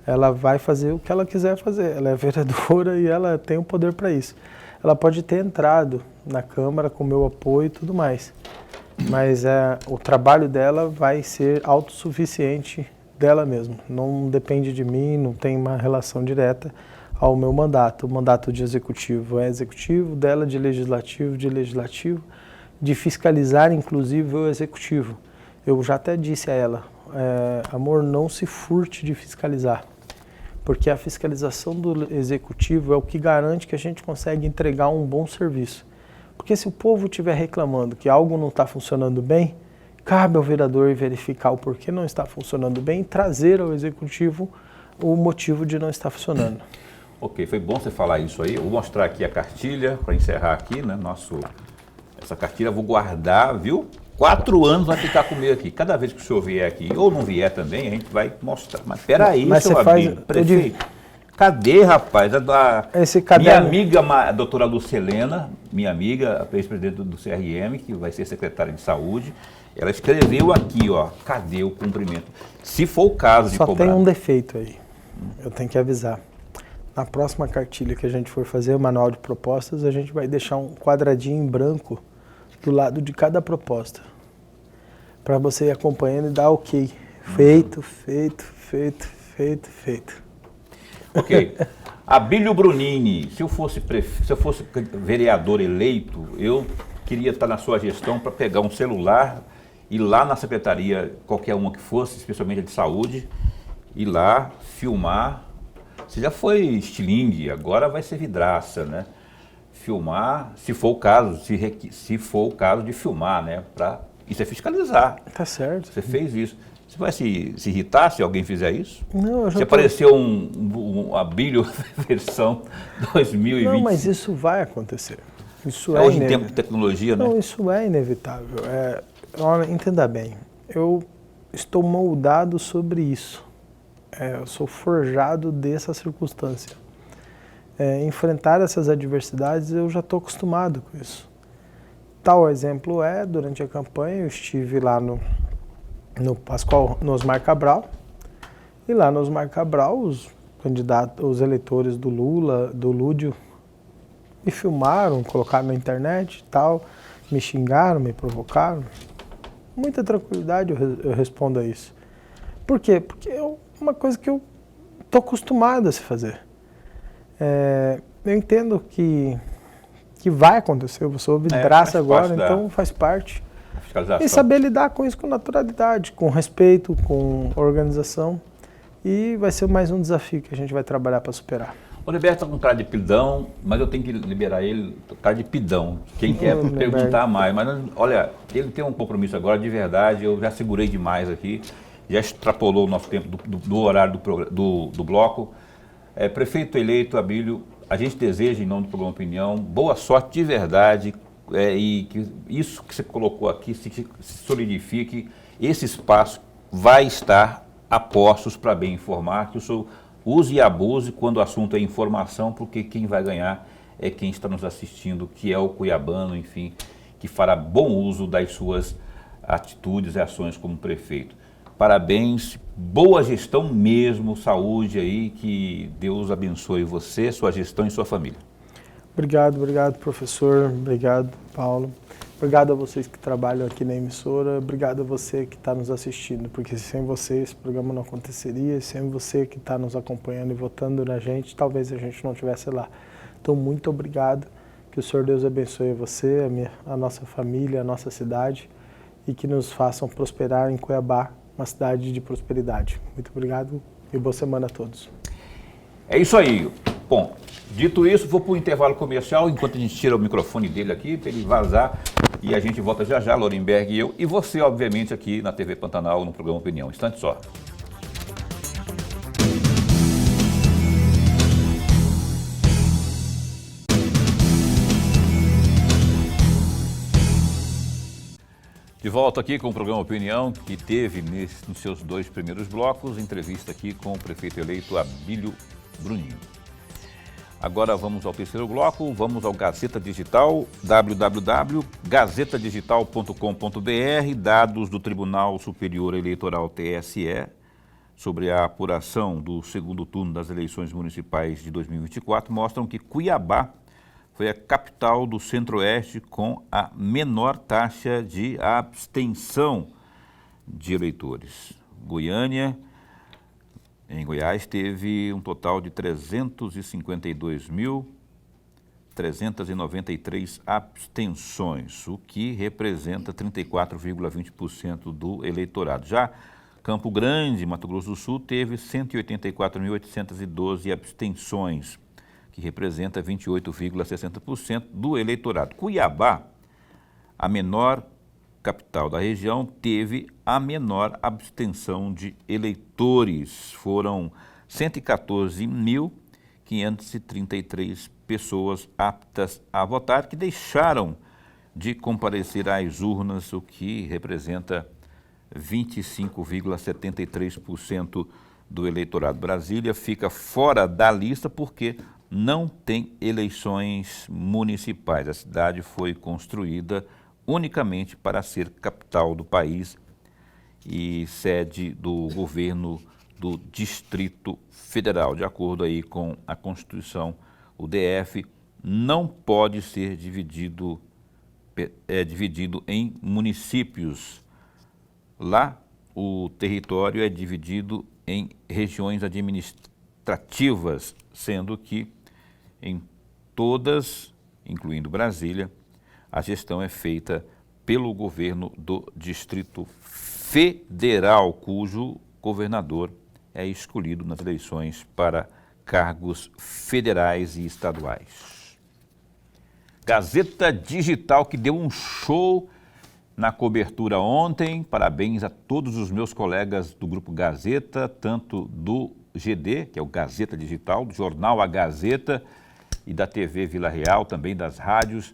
Ela vai fazer o que ela quiser fazer. Ela é vereadora e ela tem o poder para isso. Ela pode ter entrado na Câmara com meu apoio e tudo mais. Mas o trabalho dela vai ser autossuficiente dela mesma. Não depende de mim, não tem uma relação direta ao meu mandato. O mandato de executivo é executivo, dela de legislativo, de fiscalizar inclusive o executivo. Eu já até disse a ela, amor, não se furte de fiscalizar, porque a fiscalização do executivo é o que garante que a gente consegue entregar um bom serviço. Porque se o povo estiver reclamando que algo não está funcionando bem, cabe ao vereador verificar o porquê não está funcionando bem e trazer ao executivo o motivo de não estar funcionando. Ok, foi bom você falar isso aí. Eu vou mostrar aqui a cartilha para encerrar aqui, né? Essa cartilha eu vou guardar, viu? 4 anos vai ficar comigo aqui. Cada vez que o senhor vier aqui, ou não vier também, a gente vai mostrar. Mas peraí, seu amigo, prefeito. Cadê, rapaz? Minha amiga, a doutora Lucelena, minha amiga, a ex-presidente do CRM, que vai ser secretária de saúde, ela escreveu aqui, ó, cadê o cumprimento? Se for o caso de cobrar. Só tem um defeito aí, eu tenho que avisar. Na próxima cartilha que a gente for fazer, o manual de propostas, a gente vai deixar um quadradinho em branco do lado de cada proposta, para você ir acompanhando e dar ok. Feito, feito, feito, feito, feito. Ok. Abílio Brunini, se eu fosse vereador eleito, eu queria estar na sua gestão para pegar um celular, ir lá na secretaria, qualquer uma que fosse, especialmente a de saúde, ir lá, filmar. Você já foi estilingue, agora vai ser vidraça, né? Filmar, se for o caso, se for o caso de filmar, né? Isso é fiscalizar. Tá certo. Você fez isso. Você vai se irritar se alguém fizer isso? Não, eu já se apareceu um Abílio versão 2020. Não, mas isso vai acontecer. Isso hoje em tempo de tecnologia, né? Não, isso é inevitável. Olha, entenda bem, eu estou moldado sobre isso. Eu sou forjado dessa circunstância. Enfrentar essas adversidades, eu já estou acostumado com isso. Tal exemplo durante a campanha, eu estive lá no Osmar Cabral, e lá no Osmar Cabral, os eleitores do Lula, do Lúdio, me filmaram, colocaram na internet e tal, me xingaram, me provocaram. Com muita tranquilidade eu respondo a isso. Por quê? Porque é uma coisa que eu estou acostumado a se fazer. Eu entendo que vai acontecer, eu sou vidraça agora, então faz parte. E saber lidar com isso com naturalidade, com respeito, com organização. E vai ser mais um desafio que a gente vai trabalhar para superar. O Liberto está com cara de pidão, mas eu tenho que liberar ele com cara de pidão. Quem quer perguntar mais. Mas olha, ele tem um compromisso agora de verdade, eu já segurei demais aqui, já extrapolou o nosso tempo do horário do bloco. Prefeito eleito, Abílio, a gente deseja, em nome do Programa Opinião, boa sorte de verdade. E que isso que você colocou aqui se solidifique, esse espaço vai estar a postos para bem informar, que o senhor use e abuse quando o assunto é informação, porque quem vai ganhar é quem está nos assistindo, que é o cuiabano, enfim, que fará bom uso das suas atitudes e ações como prefeito. Parabéns, boa gestão mesmo, saúde aí, que Deus abençoe você, sua gestão e sua família. Obrigado, professor. Obrigado, Paulo. Obrigado a vocês que trabalham aqui na emissora. Obrigado a você que está nos assistindo, porque sem você esse programa não aconteceria, sem você que está nos acompanhando e votando na gente, talvez a gente não estivesse lá. Então, muito obrigado. Que o Senhor Deus abençoe você, a nossa família, a nossa cidade e que nos façam prosperar em Cuiabá, uma cidade de prosperidade. Muito obrigado e boa semana a todos. É isso aí. Bom, dito isso, vou para o intervalo comercial, enquanto a gente tira o microfone dele aqui, para ele vazar, e a gente volta já já, Lorenberg e eu, e você, obviamente, aqui na TV Pantanal, no programa Opinião. Instante só. De volta aqui com o programa Opinião, que teve nos seus 2 primeiros blocos, entrevista aqui com o prefeito eleito Abílio Bruninho. Agora vamos ao terceiro bloco, vamos ao Gazeta Digital, www.gazetadigital.com.br, dados do Tribunal Superior Eleitoral TSE sobre a apuração do segundo turno das eleições municipais de 2024 mostram que Cuiabá foi a capital do Centro-Oeste com a menor taxa de abstenção de eleitores. Goiânia, em Goiás, teve um total de 352.393 abstenções, o que representa 34,20% do eleitorado. Já Campo Grande, Mato Grosso do Sul, teve 184.812 abstenções, que representa 28,60% do eleitorado. Cuiabá, a menor capital da região, teve a menor abstenção de eleitores. Foram 114.533 pessoas aptas a votar que deixaram de comparecer às urnas, o que representa 25,73% do eleitorado. Brasília fica fora da lista porque não tem eleições municipais. A cidade foi construída unicamente para ser capital do país e sede do governo do Distrito Federal. De acordo aí com a Constituição, o DF não pode ser dividido em municípios. Lá, o território é dividido em regiões administrativas, sendo que em todas, incluindo Brasília, a gestão é feita pelo governo do Distrito Federal, cujo governador é escolhido nas eleições para cargos federais e estaduais. Gazeta Digital, que deu um show na cobertura ontem. Parabéns a todos os meus colegas do Grupo Gazeta, tanto do GD, que é o Gazeta Digital, do jornal A Gazeta e da TV Vila Real, também das rádios.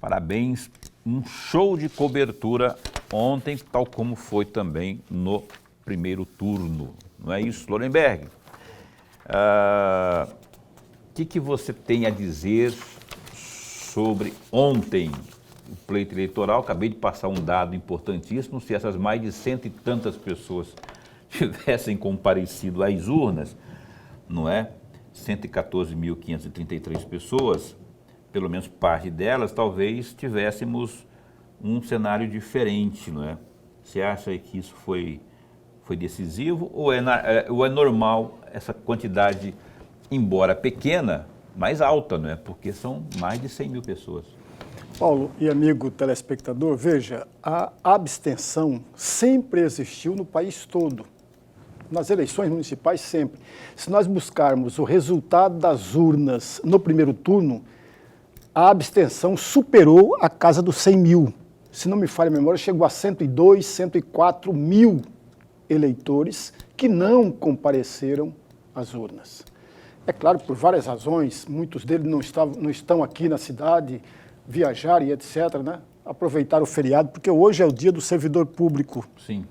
Parabéns, um show de cobertura ontem, tal como foi também no primeiro turno. Não é isso, Lorenberg? O que você tem a dizer sobre ontem, o pleito eleitoral? Acabei de passar um dado importantíssimo. Se essas mais de 100 e tantas pessoas tivessem comparecido às urnas, não é? 114.533 pessoas, pelo menos parte delas, talvez tivéssemos um cenário diferente, não é? Você acha que isso foi decisivo ou é normal essa quantidade, embora pequena, mais alta, não é? Porque são mais de 100 mil pessoas. Paulo e amigo telespectador, veja, a abstenção sempre existiu no país todo. Nas eleições municipais, sempre. Se nós buscarmos o resultado das urnas no primeiro turno, a abstenção superou a casa dos 100 mil. Se não me falha a memória, chegou a 102, 104 mil eleitores que não compareceram às urnas. É claro, por várias razões, muitos deles não estão aqui na cidade, viajaram e etc., né? Aproveitaram o feriado, porque hoje é o dia do servidor público. Sim.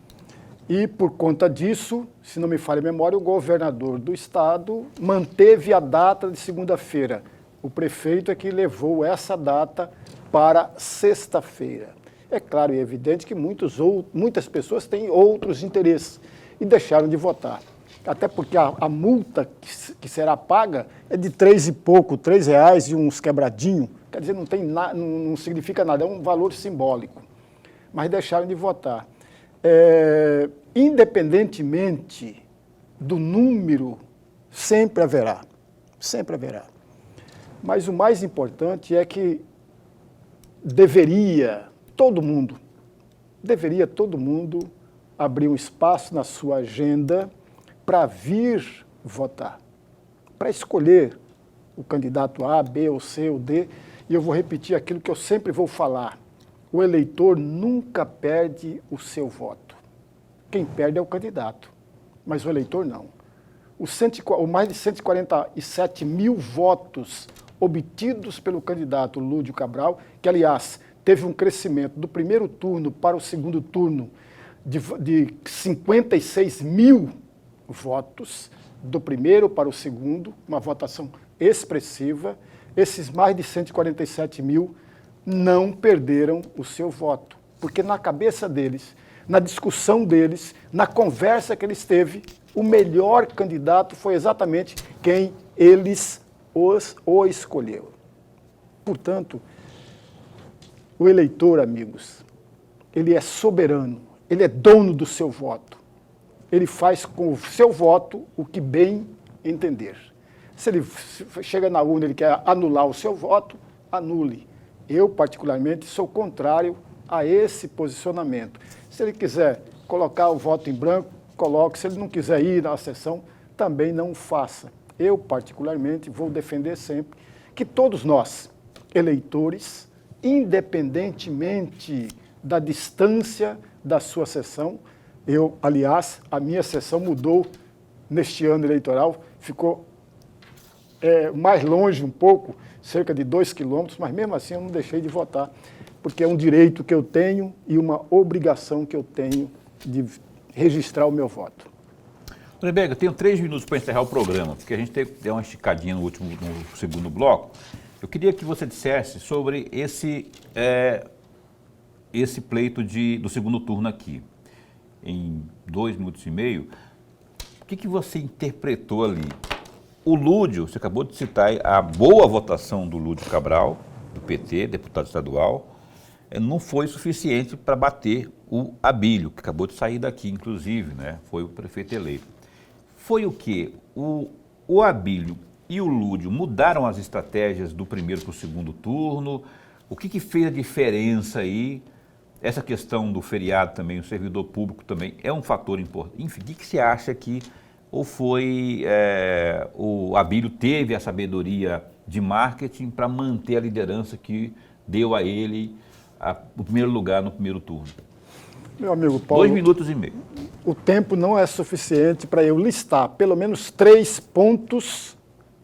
E por conta disso, se não me falha a memória, o governador do estado manteve a data de segunda-feira. O prefeito é que levou essa data para sexta-feira. É claro e evidente que muitas pessoas têm outros interesses e deixaram de votar. Até porque a multa que será paga é de 3 e pouco, R$3 e uns quebradinho. Quer dizer, não significa nada, é um valor simbólico. Mas deixaram de votar. Independentemente do número, sempre haverá. Sempre haverá. Mas o mais importante é que deveria todo mundo abrir um espaço na sua agenda para vir votar, para escolher o candidato A, B, ou C, ou D. E eu vou repetir aquilo que eu sempre vou falar. O eleitor nunca perde o seu voto. Quem perde é o candidato, mas o eleitor não. O mais de 147 mil votos obtidos pelo candidato Lúdio Cabral, que, aliás, teve um crescimento do primeiro turno para o segundo turno de 56 mil votos, do primeiro para o segundo, uma votação expressiva. Esses mais de 147 mil não perderam o seu voto, porque na cabeça deles, na discussão deles, na conversa que eles teve, o melhor candidato foi exatamente quem eles o escolheu. Portanto, o eleitor, amigos, ele é soberano, ele é dono do seu voto. Ele faz com o seu voto o que bem entender. Se ele chega na urna e ele quer anular o seu voto, anule. Eu, particularmente, sou contrário a esse posicionamento. Se ele quiser colocar o voto em branco, coloque. Se ele não quiser ir na sessão, também não o faça. Eu, particularmente, vou defender sempre que todos nós, eleitores, independentemente da distância da sua sessão, aliás, a minha sessão mudou neste ano eleitoral, ficou mais longe um pouco, cerca de 2 quilômetros, mas mesmo assim eu não deixei de votar, porque é um direito que eu tenho e uma obrigação que eu tenho de registrar o meu voto. Rebega, eu tenho 3 minutos para encerrar o programa, porque a gente deu uma esticadinha no segundo bloco. Eu queria que você dissesse sobre esse pleito do segundo turno aqui. Em 2 minutos e meio, o que você interpretou ali? O Lúdio, você acabou de citar a boa votação do Lúdio Cabral, do PT, deputado estadual, não foi suficiente para bater o Abílio, que acabou de sair daqui, inclusive, né? Foi o prefeito eleito. Foi o quê? O Abílio e o Lúdio mudaram as estratégias do primeiro para o segundo turno? O que fez a diferença aí? Essa questão do feriado também, o servidor público também é um fator importante. Enfim, o que você acha que ou foi o Abílio teve a sabedoria de marketing para manter a liderança que deu a ele o primeiro lugar no primeiro turno? Meu amigo Paulo, 2 minutos e meio. O tempo não é suficiente para eu listar pelo menos 3 pontos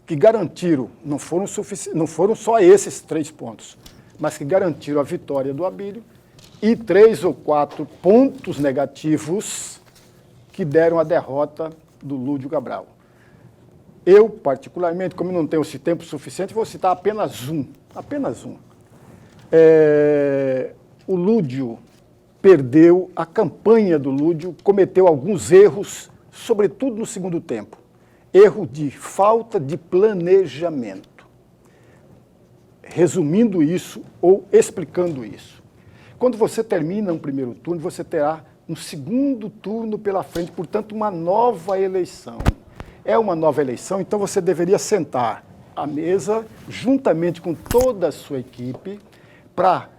que garantiram, não foram só esses 3 pontos, mas que garantiram a vitória do Abílio, e 3 ou 4 pontos negativos que deram a derrota do Lúdio Cabral. Eu, particularmente, como não tenho esse tempo suficiente, vou citar apenas um. O Lúdio perdeu, a campanha do Lúdio cometeu alguns erros, sobretudo no segundo tempo. Erro de falta de planejamento. Resumindo isso ou explicando isso. Quando você termina um primeiro turno, você terá um segundo turno pela frente, portanto, uma nova eleição. É uma nova eleição, então você deveria sentar à mesa, juntamente com toda a sua equipe, para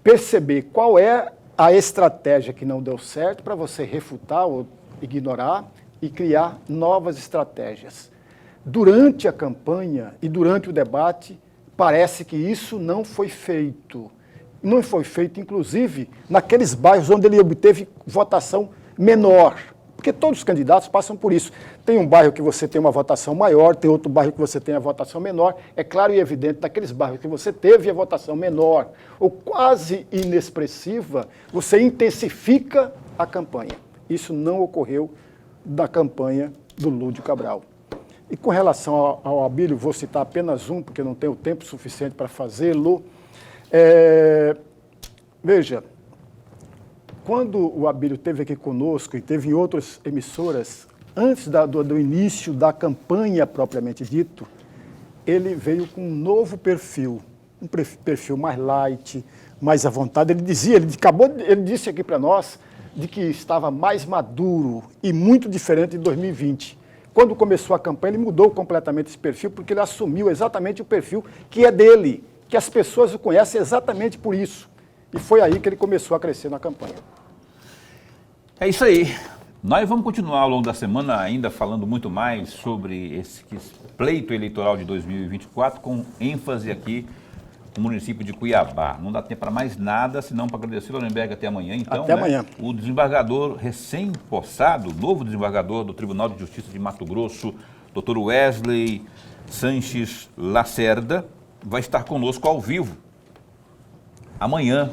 perceber qual é a estratégia que não deu certo, para você refutar ou ignorar e criar novas estratégias. Durante a campanha e durante o debate, parece que isso não foi feito. Não foi feito, inclusive, naqueles bairros onde ele obteve votação menor. Porque todos os candidatos passam por isso. Tem um bairro que você tem uma votação maior, tem outro bairro que você tem a votação menor. É claro e evidente, naqueles bairros que você teve a votação menor ou quase inexpressiva, você intensifica a campanha. Isso não ocorreu da campanha do Lúdio Cabral. E com relação ao Abílio, vou citar apenas um, porque não tenho tempo suficiente para fazê-lo. Veja, quando o Abílio esteve aqui conosco e teve em outras emissoras, antes do início da campanha propriamente dito, ele veio com um novo perfil, um perfil mais light, mais à vontade. Ele disse aqui para nós de que estava mais maduro e muito diferente de 2020. Quando começou a campanha, ele mudou completamente esse perfil, porque ele assumiu exatamente o perfil que é dele, que as pessoas o conhecem exatamente por isso. E foi aí que ele começou a crescer na campanha. É isso aí. Nós vamos continuar ao longo da semana ainda falando muito mais sobre esse pleito eleitoral de 2024, com ênfase aqui no município de Cuiabá. Não dá tempo para mais nada, senão para agradecer o Lorenberg até amanhã. Então, até amanhã. O desembargador recém-possado, novo desembargador do Tribunal de Justiça de Mato Grosso, Dr. Wesley Sanches Lacerda, vai estar conosco ao vivo amanhã,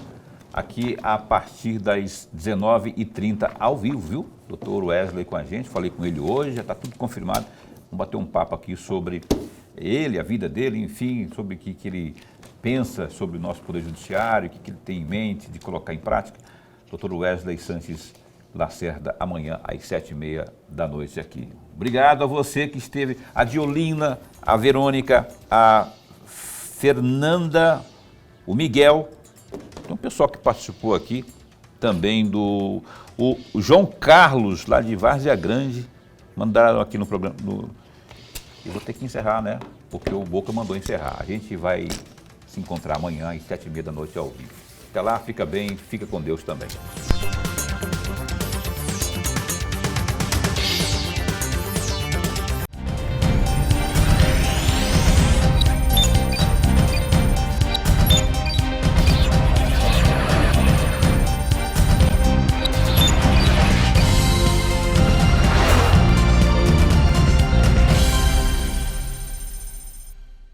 aqui a partir das 19h30, ao vivo, viu? Dr. Wesley com a gente, falei com ele hoje, já está tudo confirmado. Vamos bater um papo aqui sobre ele, a vida dele, enfim, sobre o que ele pensa sobre o nosso Poder Judiciário, o que ele tem em mente de colocar em prática. Dr. Wesley Sanches Lacerda, amanhã às 7h30 da noite aqui. Obrigado a você que esteve, a Diolina, a Verônica, a Fernanda, o Miguel. Tem um pessoal que participou aqui também o João Carlos, lá de Várzea Grande, mandaram aqui no programa. Eu vou ter que encerrar, né? Porque o Boca mandou encerrar. A gente vai se encontrar amanhã às 7h30 da noite ao vivo. Até lá, fica bem, fica com Deus também.